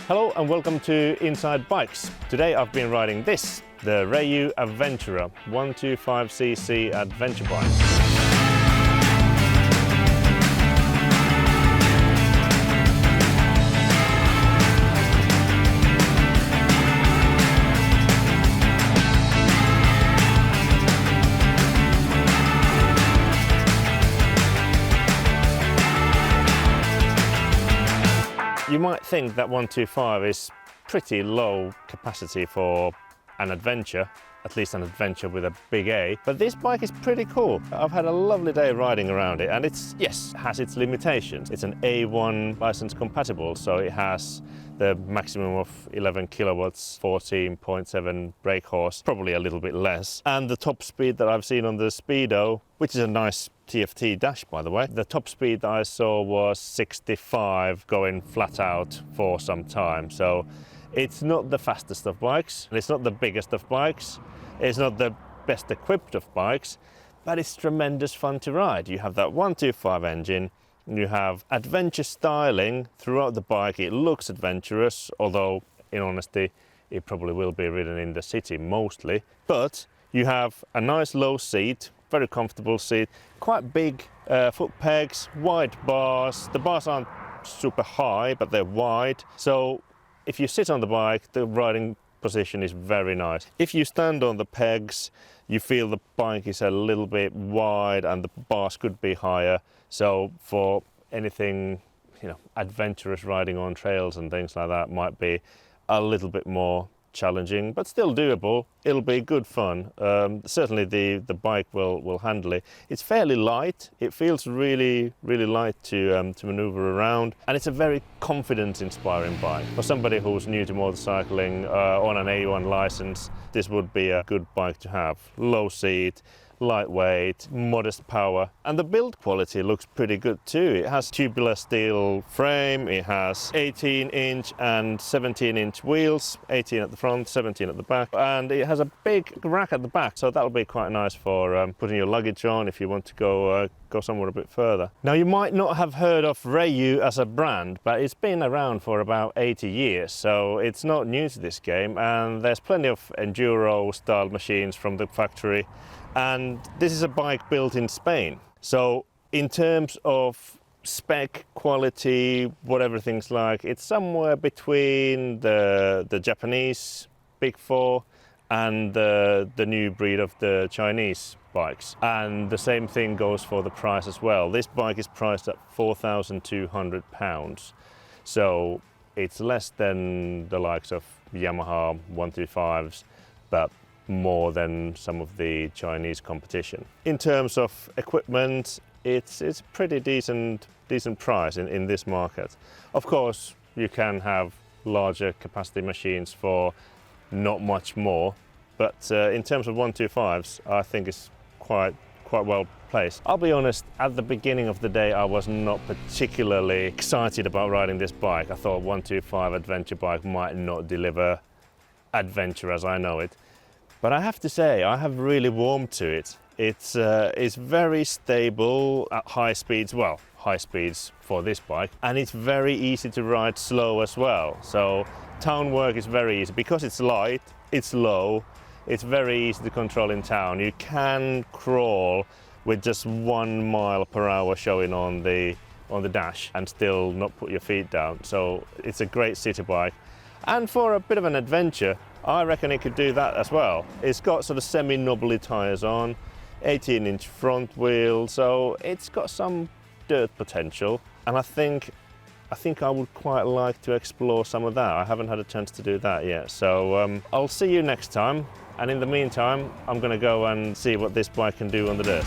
Hello and welcome to Inside Bikes. Today I've been riding this, the Rieju Aventura 125cc adventure bike. You might think that 125 is pretty low capacity for an adventure, at least an adventure with a big A, but this bike is pretty cool. I've had a lovely day riding around it, and has its limitations. It's an A1 license compatible, so it has the maximum of 11 kilowatts, 14.7 brake horse, probably a little bit less. And the top speed that I've seen on the Speedo, which is a nice TFT dash, by the way. The top speed that I saw was 65 going flat out for some time. So it's not the fastest of bikes, it's not the biggest of bikes, it's not the best equipped of bikes, but it's tremendous fun to ride. You have that 125 engine, you have adventure styling throughout the bike. It looks adventurous, although in honesty, it probably will be ridden in the city mostly. But you have a nice low seat, very comfortable seat, quite big foot pegs, wide bars. The bars aren't super high, but they're wide. So if you sit on the bike, the riding position is very nice. If you stand on the pegs, you feel the bike is a little bit wide and the bars could be higher. So for anything, adventurous riding on trails and things like that might be a little bit more challenging, but still doable. It'll be good fun. Certainly the bike will handle it. It's fairly light. It feels really light to maneuver around, and it's a very confidence inspiring bike. For somebody who's new to motorcycling on an A1 license, this would be a good bike to have. Low seat, lightweight, modest power, and the build quality looks pretty good too. It has tubular steel frame, it has 18-inch and 17-inch wheels, 18 at the front, 17 at the back, and it has a big rack at the back, so that'll be quite nice for putting your luggage on if you want to go somewhere a bit further. Now, you might not have heard of Rieju as a brand, but it's been around for about 80 years, so it's not new to this game, and there's plenty of enduro style machines from the factory. And this is a bike built in Spain. So in terms of spec, quality, what everything's like, it's somewhere between the Japanese Big Four and the new breed of the Chinese bikes. And the same thing goes for the price as well. This bike is priced at £4,200. So it's less than the likes of Yamaha 125s, but more than some of the Chinese competition. In terms of equipment, it's pretty decent price in this market. Of course, you can have larger capacity machines for not much more, but in terms of 125s, I think it's quite well placed. I'll be honest, at the beginning of the day, I was not particularly excited about riding this bike. I thought 125 adventure bike might not deliver adventure as I know it. But I have to say, I have really warmed to it. It's very stable at high speeds, high speeds for this bike, and it's very easy to ride slow as well. So town work is very easy. Because it's light, it's low, it's very easy to control in town. You can crawl with just 1 mile per hour showing on the dash and still not put your feet down. So it's a great city bike. And for a bit of an adventure, I reckon it could do that as well. It's got sort of semi-knobbly tyres on, 18-inch front wheel, so it's got some dirt potential. And I think I would quite like to explore some of that. I haven't had a chance to do that yet. So I'll see you next time. And in the meantime, I'm going to go and see what this bike can do on the dirt.